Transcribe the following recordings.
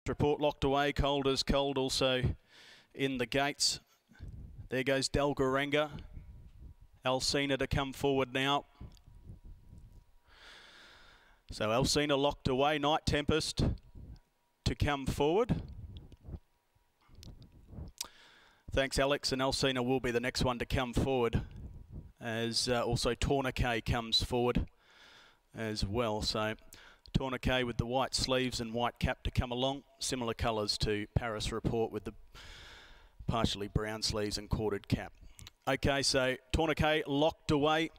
Report locked away. Cold as cold also in the gates. There goes Delgaranga. Alcina to come forward now. So Alcina locked away. Night Tempest to come forward. Thanks, Alex. And Alcina will be the next one to come forward, as also Tourniquet comes forward as well. So Tourniquet with the white sleeves and white cap to come along. Similar colours to Paris Report with the partially brown sleeves and corded cap. Okay, so Tourniquet locked away.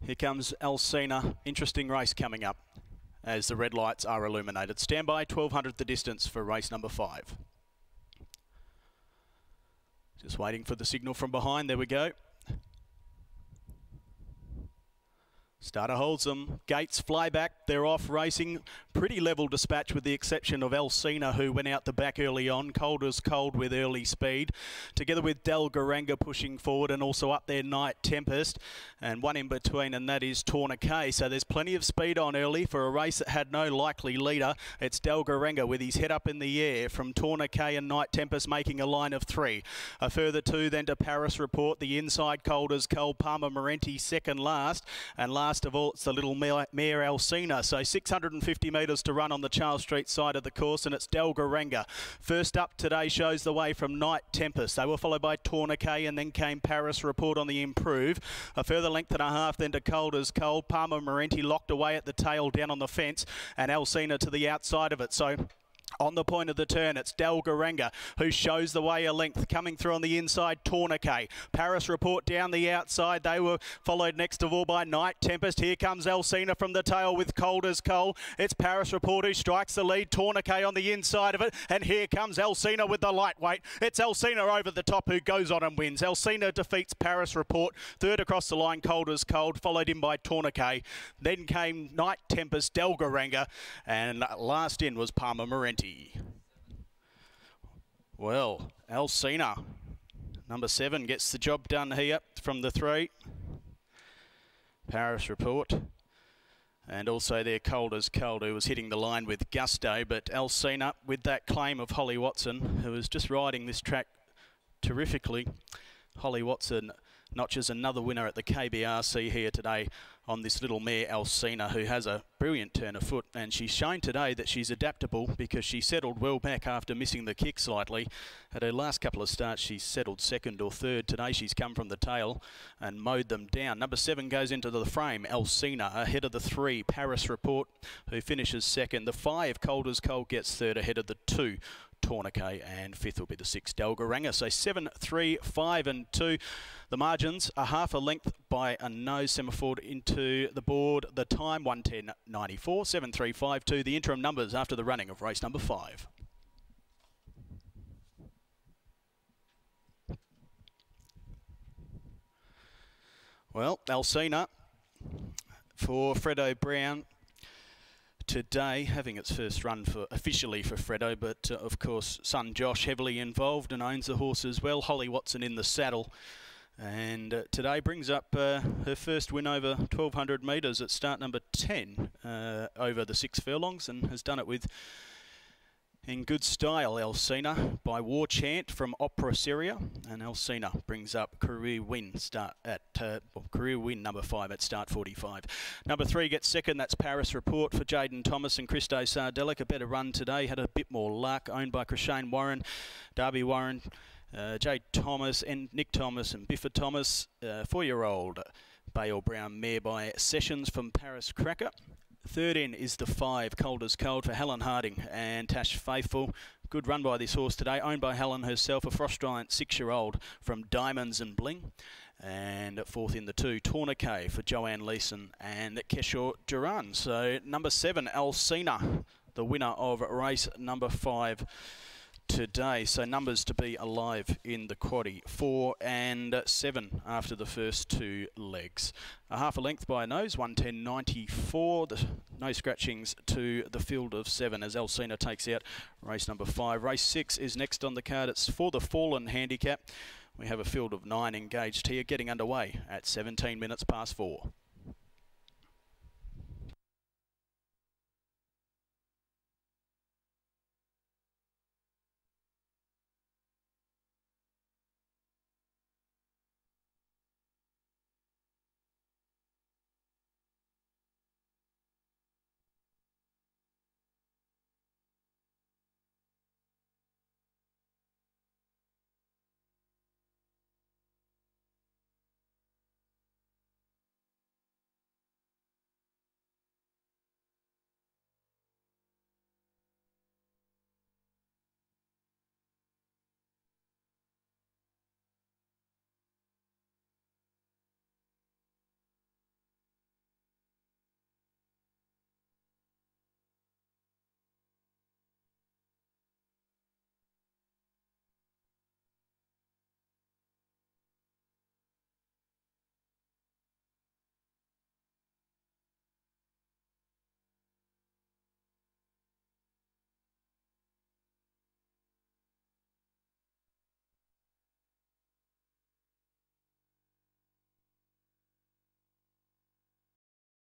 Here comes Alcina. Interesting race coming up as the red lights are illuminated. Stand by, 1200 the distance for race number 5. Just waiting for the signal from behind. There we go. Starter holds them. Gates fly back. They're off racing. Pretty level dispatch with the exception of Alcina, who went out the back early on. Cold as cold with early speed. Together with Delgaranga pushing forward, and also up there Night Tempest. And one in between, and that is Tourniquet. So there's plenty of speed on early for a race that had no likely leader. It's Delgaranga with his head up in the air from Tourniquet and Night Tempest making a line of 3. A further 2 then to Paris Report. The inside Cold as cold. Palmer Morenti second last. And last of all, it's the little mare Alcina. So 650 metres to run on the Charles Street side of the course, and it's Delgaranga. First up today shows the way from Night Tempest. They were followed by Tourniquet, and then came Paris Report on the improve. A further length and a half then to Cold as cold. Palmer Morenti locked away at the tail down on the fence, and Alcina to the outside of it. So on the point of the turn, it's Delgaranga who shows the way a length. Coming through on the inside, Tourniquet. Paris Report down the outside. They were followed next of all by Night Tempest. Here comes Alcina from the tail with Cold as cold. It's Paris Report who strikes the lead. Tourniquet on the inside of it. And here comes Alcina with the lightweight. It's Alcina over the top who goes on and wins. Alcina defeats Paris Report. Third across the line, Cold as cold, followed in by Tourniquet. Then came Night Tempest, Delgaranga, and last in was Palmer Morenti. Well, Alcina, number 7, gets the job done here from the 3. Paris Report. And also there Cold as cold, who was hitting the line with gusto. But Alcina with that claim of Holly Watson, who was just riding this track terrifically. Holly Watson notches another winner at the KBRC here today on this little mare Alcina, who has a brilliant turn of foot, and she's shown today that she's adaptable because she settled well back after missing the kick slightly. At her last couple of starts she's settled second or third. Today she's come from the tail and mowed them down. Number 7 goes into the frame, Alcina, ahead of the 3, Paris Report, who finishes second. The 5, Cold as cold, gets third ahead of the 2, Tourniquet, and 5th will be the 6, Delgaranga. So 7, 3, 5 and 2. The margins are half a length by a nose. Semaphore into the board. The time 1:10.94, 7:3.52. The interim numbers after the running of race number 5. Well, Alcina for Fredo Brown today, having its first run officially for Fredo, but of course son Josh heavily involved and owns the horse as well. Holly Watson in the saddle, and today brings up her first win over 1200 metres at start number 10 over the 6 furlongs, and has done it with in good style. Alcina by War Chant from Opera Syria, and Alcina brings up career win career win number 5 at start 45. Number 3 gets second. That's Paris Report for Jaden Thomas and Christo Sardelic. A better run today, had a bit more luck. Owned by Crishane Warren, Darby Warren, Jay Thomas and Nick Thomas and Biffa Thomas. 4-year-old Bale Brown mare by Sessions from Paris Cracker. Third in is the 5, Cold as cold, for Helen Harding and Tash Faithful. Good run by this horse today, owned by Helen herself. A Frost Giant 6-year-old from Diamonds and Bling. And 4th in the 2, Tourniquet for Joanne Leeson and Keshaw Duran. So number 7, Alcina, the winner of race number 5 today. So numbers to be alive in the quaddie, 4 and 7 after the first 2 legs. A half a length by a nose, 1:10.94. The no scratchings to the field of 7 as Alcina takes out race number 5. Race 6 is next on the card. It's for the Fallen Handicap. We have a field of 9 engaged here, getting underway at 17 minutes past 4.